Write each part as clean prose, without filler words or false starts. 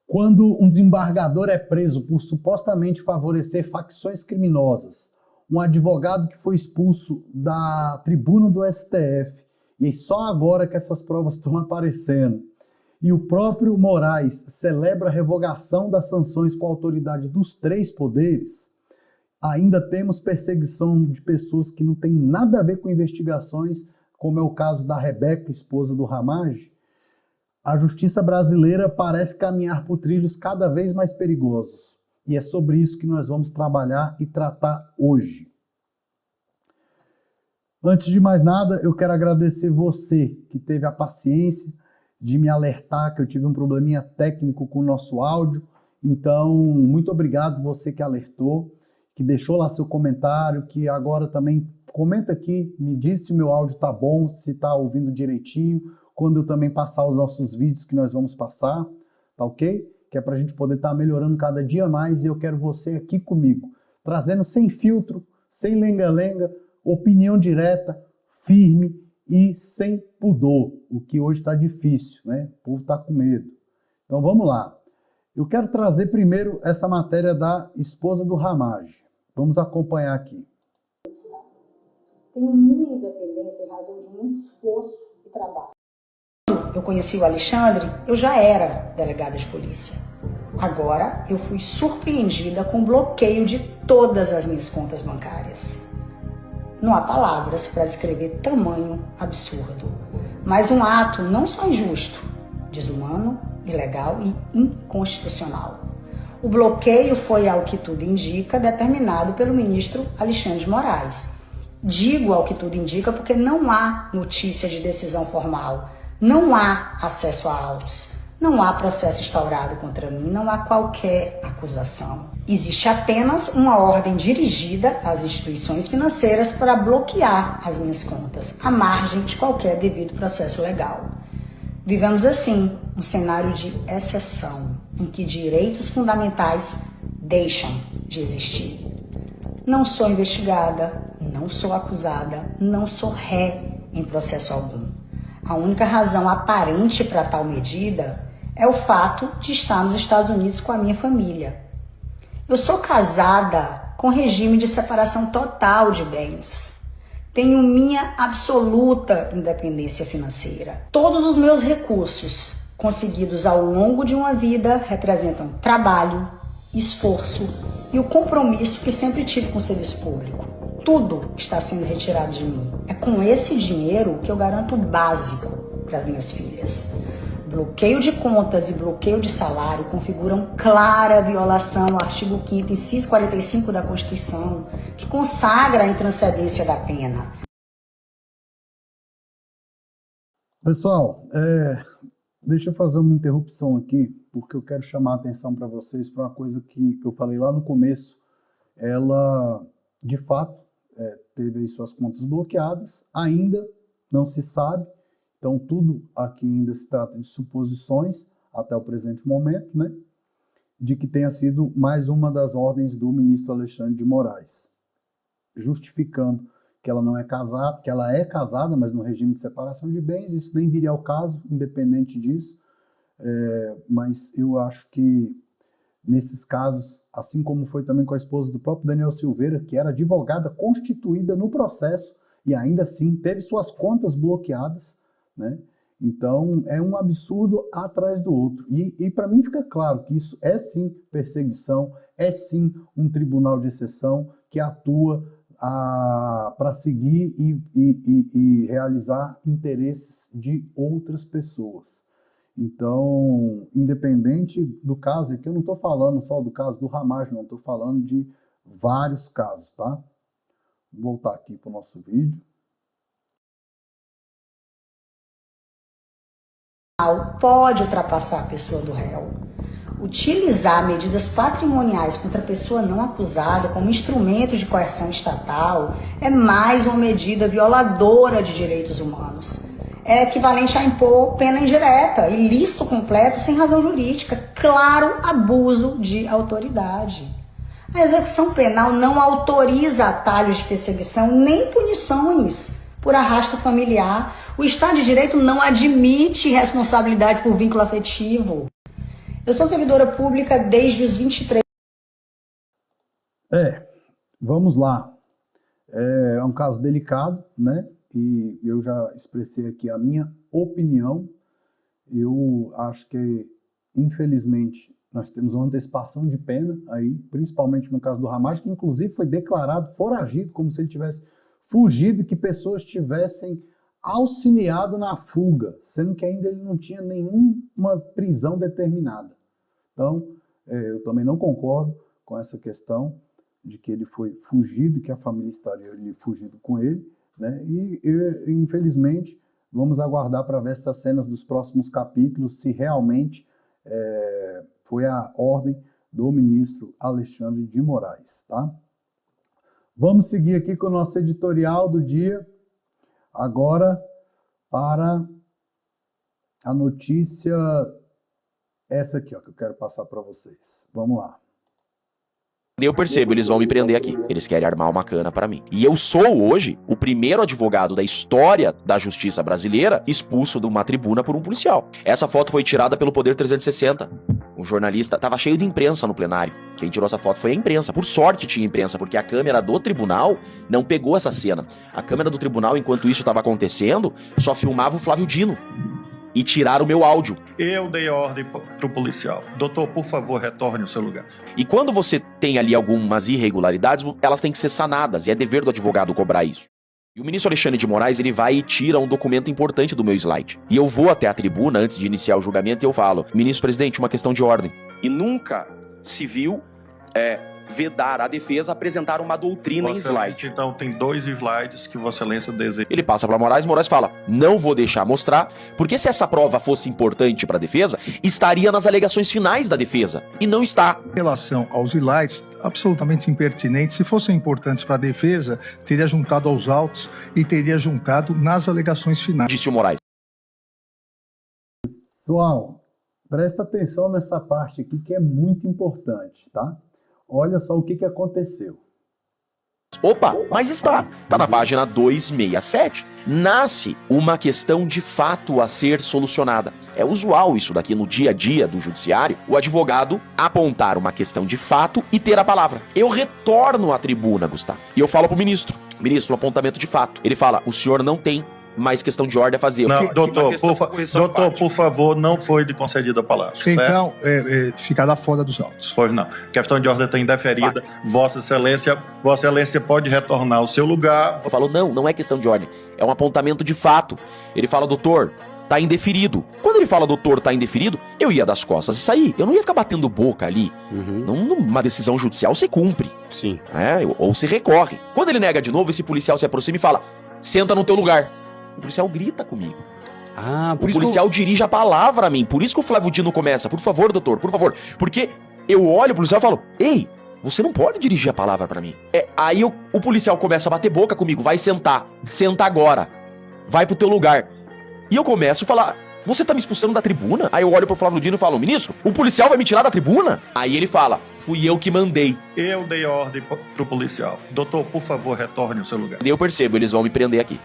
Quando um desembargador é preso por supostamente favorecer facções criminosas, um advogado que foi expulso da tribuna do STF, e só agora que essas provas estão aparecendo, e o próprio Moraes celebra a revogação das sanções com a autoridade dos três poderes, ainda temos perseguição de pessoas que não têm nada a ver com investigações, como é o caso da Rebeca, esposa do Ramage. A justiça brasileira parece caminhar por trilhos cada vez mais perigosos. E é sobre isso que nós vamos trabalhar e tratar hoje. Antes de mais nada, eu quero agradecer você que teve a paciência de me alertar que eu tive um probleminha técnico com o nosso áudio. Então, muito obrigado você que alertou, que deixou lá seu comentário, que agora também comenta aqui, me diz se o meu áudio está bom, se está ouvindo direitinho, quando eu também passar os nossos vídeos que nós vamos passar, tá ok? Que é para a gente poder estar melhorando cada dia mais, e eu quero você aqui comigo, trazendo sem filtro, sem lenga-lenga, opinião direta, firme e sem pudor, o que hoje está difícil, né? O povo está com medo. Então vamos lá. Eu quero trazer primeiro essa matéria da esposa do Ramage. Vamos acompanhar aqui. Tenho minha independência em razão de muito esforço e trabalho. Quando eu conheci o Alexandre, eu já era delegada de polícia. Agora eu fui surpreendida com o bloqueio de todas as minhas contas bancárias. Não há palavras para descrever tamanho absurdo, mas um ato não só injusto, desumano, ilegal e inconstitucional. O bloqueio foi, ao que tudo indica, determinado pelo ministro Alexandre de Moraes. Digo ao que tudo indica porque não há notícia de decisão formal, não há acesso a autos, não há processo instaurado contra mim, não há qualquer acusação. Existe apenas uma ordem dirigida às instituições financeiras para bloquear as minhas contas, à margem de qualquer devido processo legal. Vivemos assim um cenário de exceção, em que direitos fundamentais deixam de existir. Não sou investigada, não sou acusada, não sou ré em processo algum. A única razão aparente para tal medida é o fato de estar nos Estados Unidos com a minha família. Eu sou casada com regime de separação total de bens. Tenho minha absoluta independência financeira. Todos os meus recursos conseguidos ao longo de uma vida representam trabalho, esforço e o compromisso que sempre tive com o serviço público. Tudo está sendo retirado de mim. É com esse dinheiro que eu garanto o básico para as minhas filhas. Bloqueio de contas e bloqueio de salário configuram clara violação ao artigo 5º, inciso 45 da Constituição, que consagra a intranscendência da pena. Pessoal, deixa eu fazer uma interrupção aqui, porque eu quero chamar a atenção para vocês para uma coisa que eu falei lá no começo. Ela, de fato, teve aí suas contas bloqueadas, ainda não se sabe. Então, tudo aqui ainda se trata de suposições, até o presente momento, né? De que tenha sido mais uma das ordens do ministro Alexandre de Moraes, justificando que ela não é casada, que ela é casada, mas no regime de separação de bens. Isso nem viria ao caso, independente disso. Mas eu acho que, nesses casos, assim como foi também com a esposa do próprio Daniel Silveira, que era advogada constituída no processo, e ainda assim teve suas contas bloqueadas, né? Então, é um absurdo atrás do outro. E para mim fica claro que isso é sim perseguição, é sim um tribunal de exceção que atua para seguir e realizar interesses de outras pessoas. Então, independente do caso, aqui eu não estou falando só do caso do Ramage, não, estou falando de vários casos, tá? Vou voltar aqui para o nosso vídeo. Pode ultrapassar a pessoa do réu. Utilizar medidas patrimoniais contra a pessoa não acusada como instrumento de coerção estatal é mais uma medida violadora de direitos humanos. É equivalente a impor pena indireta, ilícito completo sem razão jurídica, claro abuso de autoridade. A execução penal não autoriza atalhos de perseguição nem punições por arrasto familiar. O Estado de Direito não admite responsabilidade por vínculo afetivo. Eu sou servidora pública desde os 23. Vamos lá. É um caso delicado, né? E eu já expressei aqui a minha opinião. Eu acho que, infelizmente, nós temos uma antecipação de pena aí, principalmente no caso do Ramagem, que inclusive foi declarado foragido, como se ele tivesse fugido e que pessoas tivessem auxiliado na fuga, sendo que ainda ele não tinha nenhuma prisão determinada. Então, eu também não concordo com essa questão de que ele foi fugido, que a família estaria ali fugido com ele, né? E infelizmente, vamos aguardar para ver essas cenas dos próximos capítulos, se realmente foi a ordem do ministro Alexandre de Moraes, tá? Vamos seguir aqui com o nosso editorial do dia, agora para a notícia, essa aqui, ó, que eu quero passar para vocês. Vamos lá. Eu percebo, eles vão me prender aqui. Eles querem armar uma cana pra mim. E eu sou, hoje, o primeiro advogado da história da justiça brasileira expulso de uma tribuna por um policial. Essa foto foi tirada pelo Poder 360. Um jornalista tava cheio de imprensa no plenário. Quem tirou essa foto foi a imprensa. Por sorte tinha imprensa, porque a câmera do tribunal não pegou essa cena. A câmera do tribunal, enquanto isso estava acontecendo, só filmava o Flávio Dino. E tiraram o meu áudio. Eu dei ordem pro policial. Doutor, por favor, retorne ao seu lugar. E quando você tem ali algumas irregularidades, elas têm que ser sanadas, e é dever do advogado cobrar isso. E o ministro Alexandre de Moraes, ele vai e tira um documento importante do meu slide. E eu vou até a tribuna antes de iniciar o julgamento e eu falo: ministro presidente, uma questão de ordem. E nunca se viu vedar a defesa apresentar uma doutrina em slide. Então tem 2 slides que Vossa Excelência deseja. Ele passa para Moraes fala: não vou deixar mostrar, porque se essa prova fosse importante para a defesa, estaria nas alegações finais da defesa, e não está. Em relação aos slides, absolutamente impertinentes, se fossem importantes para a defesa, teria juntado aos autos e teria juntado nas alegações finais. Disse o Moraes. Pessoal, presta atenção nessa parte aqui que é muito importante, tá? Olha só o que aconteceu. Opa, mas está na página 267. Nasce uma questão de fato a ser solucionada. É usual isso daqui no dia a dia do judiciário, o advogado apontar uma questão de fato e ter a palavra. Eu retorno à tribuna, Gustavo, e eu falo pro ministro, um apontamento de fato. Ele fala: o senhor não tem mais questão de ordem a fazer. Não, doutor, por favor, não foi lhe concedida a palavra. Então, ficará fora dos autos. Pois não. Questão de ordem está indeferida. Vossa Excelência pode retornar ao seu lugar. Eu falo: não é questão de ordem. É um apontamento de fato. Ele fala: doutor, tá indeferido. Quando ele fala: doutor, tá indeferido, eu ia das costas e sair. Eu não ia ficar batendo boca ali. Numa decisão judicial se cumpre. Sim. Ou se recorre. Quando ele nega de novo, esse policial se aproxima e fala: senta no teu lugar. O policial grita comigo. O policial dirige a palavra a mim. Por isso que o Flávio Dino começa: por favor, doutor, por favor. Porque eu olho o policial e falo: ei, você não pode dirigir a palavra pra mim. Aí o policial começa a bater boca comigo: vai sentar. Senta agora. Vai pro teu lugar. E eu começo a falar: você tá me expulsando da tribuna? Aí eu olho pro Flávio Dino e falo: ministro, o policial vai me tirar da tribuna? Aí ele fala: fui eu que mandei. Eu dei ordem pro policial. Doutor, por favor, retorne ao seu lugar. E eu percebo, eles vão me prender aqui.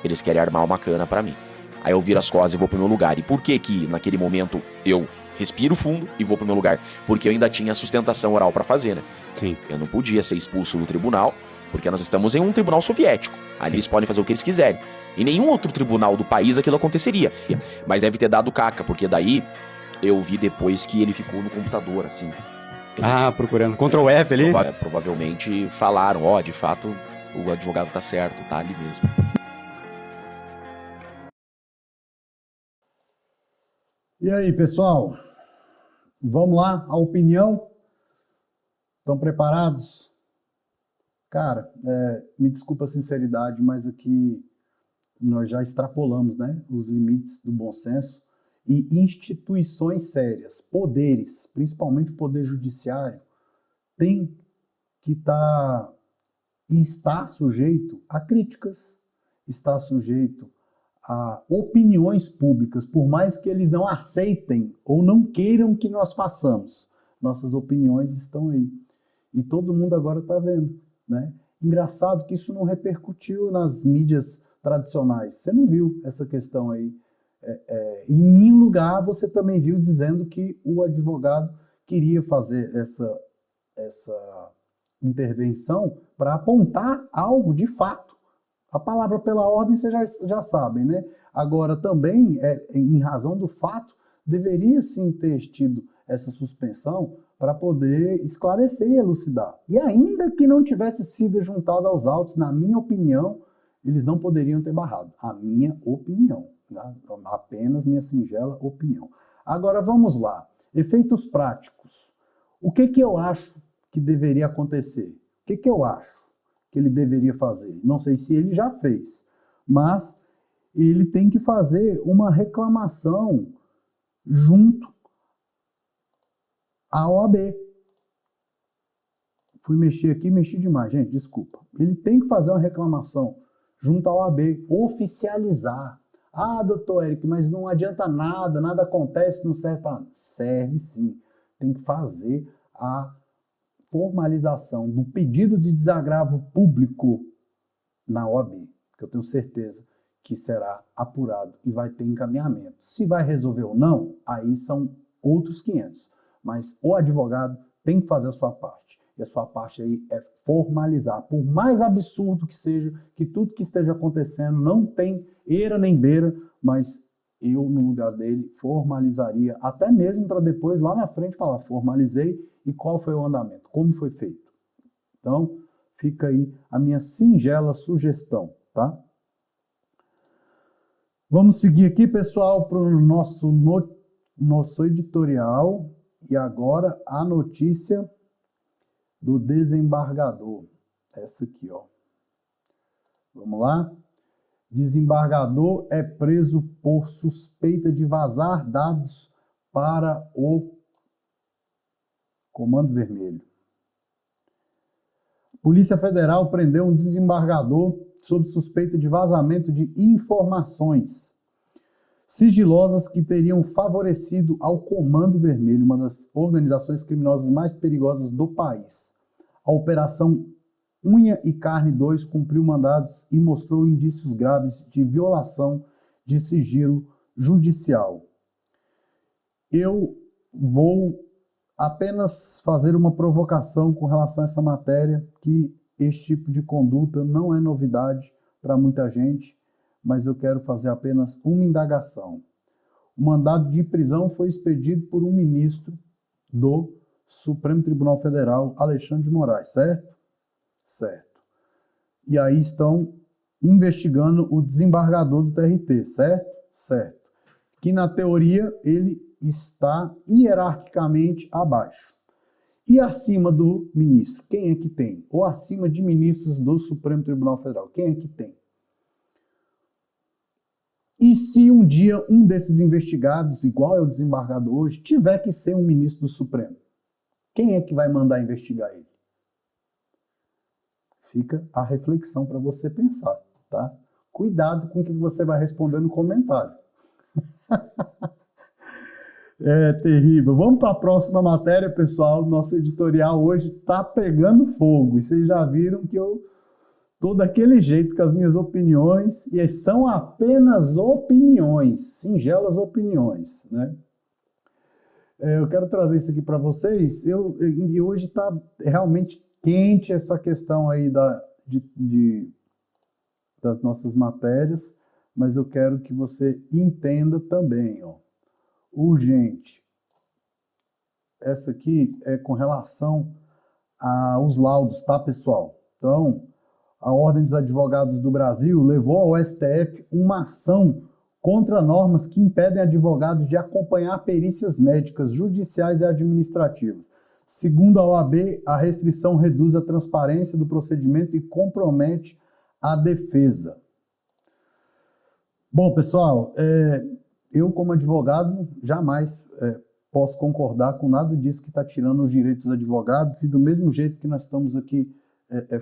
Eles querem armar uma cana pra mim. Aí eu viro as costas e vou pro meu lugar. E por que que naquele momento eu respiro fundo e vou pro meu lugar? Porque eu ainda tinha sustentação oral pra fazer, né? Sim. Eu não podia ser expulso do tribunal, porque nós estamos em um tribunal soviético. Ali eles podem fazer o que eles quiserem. Em nenhum outro tribunal do país aquilo aconteceria. Mas deve ter dado caca, porque daí eu vi depois que ele ficou no computador, assim. Procurando. Ctrl F ali. Provavelmente falaram: de fato, o advogado tá certo, tá ali mesmo. E aí, pessoal? Vamos lá, a opinião? Estão preparados? Cara, me desculpa a sinceridade, mas aqui nós já extrapolamos, né, os limites do bom senso, e instituições sérias, poderes, principalmente o poder judiciário, tem que estar e está sujeito a críticas, está sujeito a opiniões públicas, por mais que eles não aceitem ou não queiram que nós façamos. Nossas opiniões estão aí. E todo mundo agora está vendo, né? Engraçado que isso não repercutiu nas mídias tradicionais. Você não viu essa questão aí Em nenhum lugar você também viu dizendo que o advogado queria fazer essa intervenção para apontar algo de fato. A palavra pela ordem vocês já sabem, né? Agora também, em razão do fato, deveria sim ter tido essa suspensão para poder esclarecer e elucidar. E ainda que não tivesse sido juntado aos autos, na minha opinião, eles não poderiam ter barrado. A minha opinião, né? Apenas minha singela opinião. Agora vamos lá. Efeitos práticos. O que eu acho que deveria acontecer? O que eu acho que ele deveria fazer? Não sei se ele já fez, mas ele tem que fazer uma reclamação junto à OAB. Fui mexer aqui, mexi demais, gente, desculpa. Ele tem que fazer uma reclamação junto à OAB, oficializar. Ah, doutor Eric, mas não adianta nada, nada acontece, não serve para nada. Serve sim. Tem que fazer a formalização do pedido de desagravo público na OAB, que eu tenho certeza que será apurado e vai ter encaminhamento. Se vai resolver ou não, aí são outros 500. Mas o advogado tem que fazer a sua parte. E a sua parte aí é formalizar. Por mais absurdo que seja, que tudo que esteja acontecendo não tem eira nem beira, mas eu, no lugar dele, formalizaria, até mesmo para depois, lá na frente, falar, formalizei e qual foi o andamento, como foi feito. Então, fica aí a minha singela sugestão, tá? Vamos seguir aqui, pessoal, para o nosso editorial. E agora a notícia do desembargador. Essa aqui, ó. Vamos lá? Desembargador é preso por suspeita de vazar dados para o Comando Vermelho. Polícia Federal prendeu um desembargador sob suspeita de vazamento de informações sigilosas que teriam favorecido ao Comando Vermelho, uma das organizações criminosas mais perigosas do país. A Operação Unha e Carne 2 cumpriu mandados e mostrou indícios graves de violação de sigilo judicial. Eu vou apenas fazer uma provocação com relação a essa matéria, que este tipo de conduta não é novidade para muita gente, mas eu quero fazer apenas uma indagação. O mandado de prisão foi expedido por um ministro do Supremo Tribunal Federal, Alexandre de Moraes, certo? Certo. E aí estão investigando o desembargador do TRT, certo? Certo. Que na teoria ele está hierarquicamente abaixo. E acima do ministro, quem é que tem? Ou acima de ministros do Supremo Tribunal Federal, quem é que tem? E se um dia um desses investigados, igual é o desembargador hoje, tiver que ser um ministro do Supremo, quem é que vai mandar investigar ele? Fica a reflexão para você pensar, tá? Cuidado com o que você vai responder no comentário. É terrível. Vamos para a próxima matéria, pessoal. Nosso editorial hoje está pegando fogo. E vocês já viram que eu estou daquele jeito com as minhas opiniões, e são apenas opiniões, singelas opiniões, né? Eu quero trazer isso aqui para vocês. E hoje está realmente quente essa questão aí das nossas matérias, mas eu quero que você entenda também, ó. Urgente. Essa aqui é com relação aos laudos, tá, pessoal? Então, a Ordem dos Advogados do Brasil levou ao STF uma ação contra normas que impedem advogados de acompanhar perícias médicas, judiciais e administrativas. Segundo a OAB, a restrição reduz a transparência do procedimento e compromete a defesa. Bom, pessoal, eu como advogado jamais posso concordar com nada disso que está tirando os direitos dos advogados, e do mesmo jeito que nós estamos aqui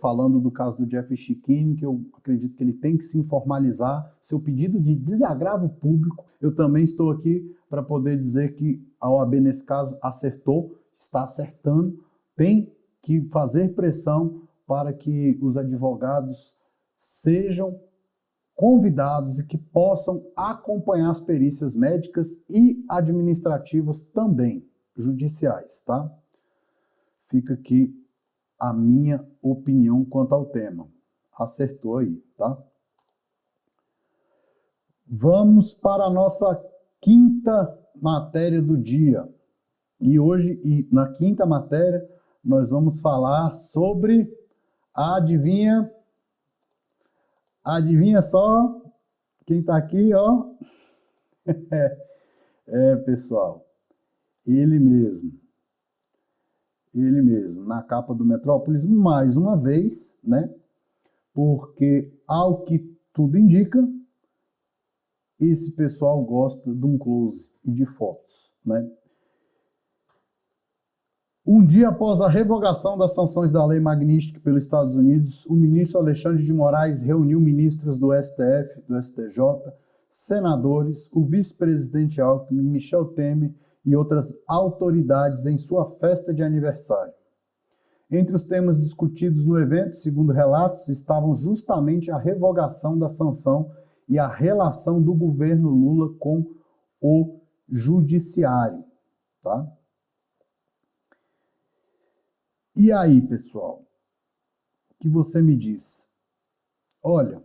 falando do caso do Jeff Chiquini, que eu acredito que ele tem que se informalizar, seu pedido de desagravo público, eu também estou aqui para poder dizer que a OAB, nesse caso, acertou, está acertando, tem que fazer pressão para que os advogados sejam convidados e que possam acompanhar as perícias médicas e administrativas também, judiciais, tá? Fica aqui a minha opinião quanto ao tema. Acertou aí, tá? Vamos para a nossa quinta matéria do dia. E hoje, na quinta matéria, nós vamos falar sobre, adivinha só, quem está aqui, ó. Pessoal, ele mesmo, na capa do Metrópolis, mais uma vez, né? Porque, ao que tudo indica, esse pessoal gosta de um close e de fotos, né? Um dia após a revogação das sanções da Lei Magnitsky pelos Estados Unidos, o ministro Alexandre de Moraes reuniu ministros do STF, do STJ, senadores, o vice-presidente Alckmin, Michel Temer e outras autoridades em sua festa de aniversário. Entre os temas discutidos no evento, segundo relatos, estavam justamente a revogação da sanção e a relação do governo Lula com o judiciário, tá? E aí, pessoal, o que você me diz? Olha,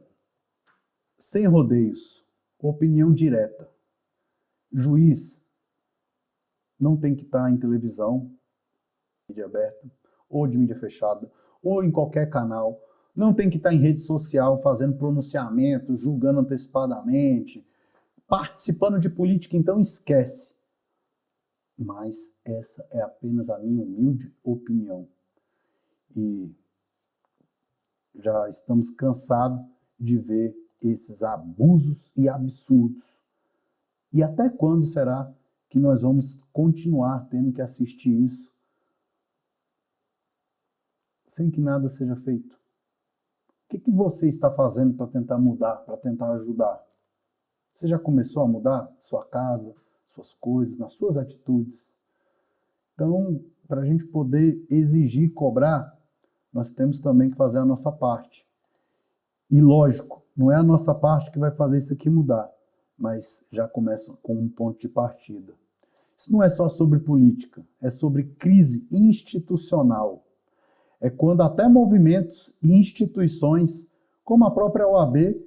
sem rodeios, opinião direta. Juiz não tem que estar em televisão, mídia aberta, ou de mídia fechada, ou em qualquer canal. Não tem que estar em rede social fazendo pronunciamento, julgando antecipadamente, participando de política, então esquece. Mas essa é apenas a minha humilde opinião. E já estamos cansados de ver esses abusos e absurdos. E até quando será que nós vamos continuar tendo que assistir isso sem que nada seja feito? O que você está fazendo para tentar mudar, para tentar ajudar? Você já começou a mudar sua casa, suas coisas, nas suas atitudes? Então, para a gente poder exigir, cobrar, nós temos também que fazer a nossa parte. E lógico, não é a nossa parte que vai fazer isso aqui mudar, mas já começa com um ponto de partida. Isso não é só sobre política, é sobre crise institucional. É quando até movimentos e instituições, como a própria OAB,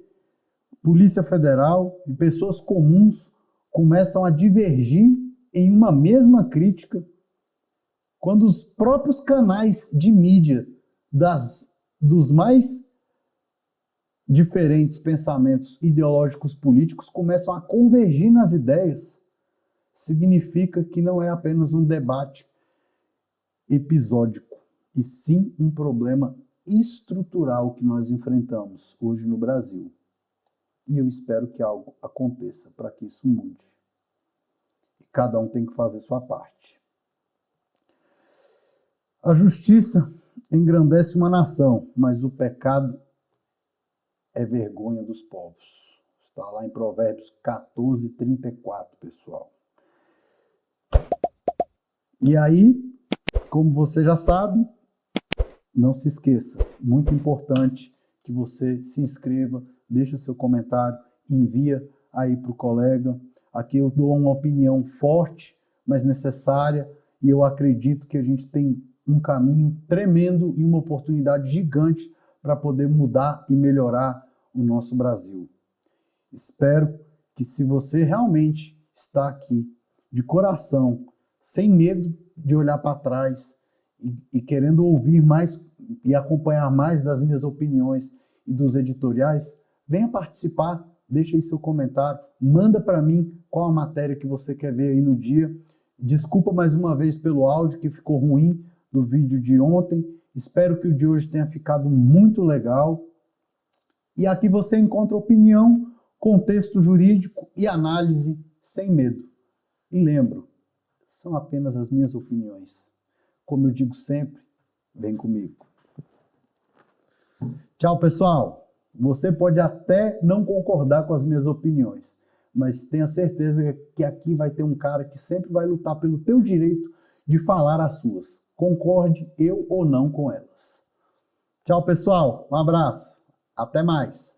Polícia Federal e pessoas comuns começam a divergir em uma mesma crítica, quando os próprios canais de mídia dos mais diferentes pensamentos ideológicos políticos começam a convergir nas ideias, significa que não é apenas um debate episódico, e sim um problema estrutural que nós enfrentamos hoje no Brasil. E eu espero que algo aconteça para que isso mude. E cada um tem que fazer sua parte. A justiça engrandece uma nação, mas o pecado é vergonha dos povos. Está lá em Provérbios 14:34, pessoal. E aí, como você já sabe, não se esqueça, muito importante que você se inscreva, deixe o seu comentário, envia aí para o colega. Aqui eu dou uma opinião forte, mas necessária, e eu acredito que a gente tem um caminho tremendo e uma oportunidade gigante para poder mudar e melhorar o nosso Brasil. Espero que, se você realmente está aqui de coração, sem medo de olhar para trás e querendo ouvir mais e acompanhar mais das minhas opiniões e dos editoriais, venha participar, deixa aí seu comentário, manda para mim qual a matéria que você quer ver aí no dia. Desculpa mais uma vez pelo áudio que ficou ruim do vídeo de ontem. Espero que o de hoje tenha ficado muito legal. E aqui você encontra opinião, contexto jurídico e análise sem medo. E lembro, são apenas as minhas opiniões. Como eu digo sempre, vem comigo. Tchau, pessoal. Você pode até não concordar com as minhas opiniões, mas tenha certeza que aqui vai ter um cara que sempre vai lutar pelo teu direito de falar as suas. Concorde eu ou não com elas. Tchau, pessoal. Um abraço. Até mais.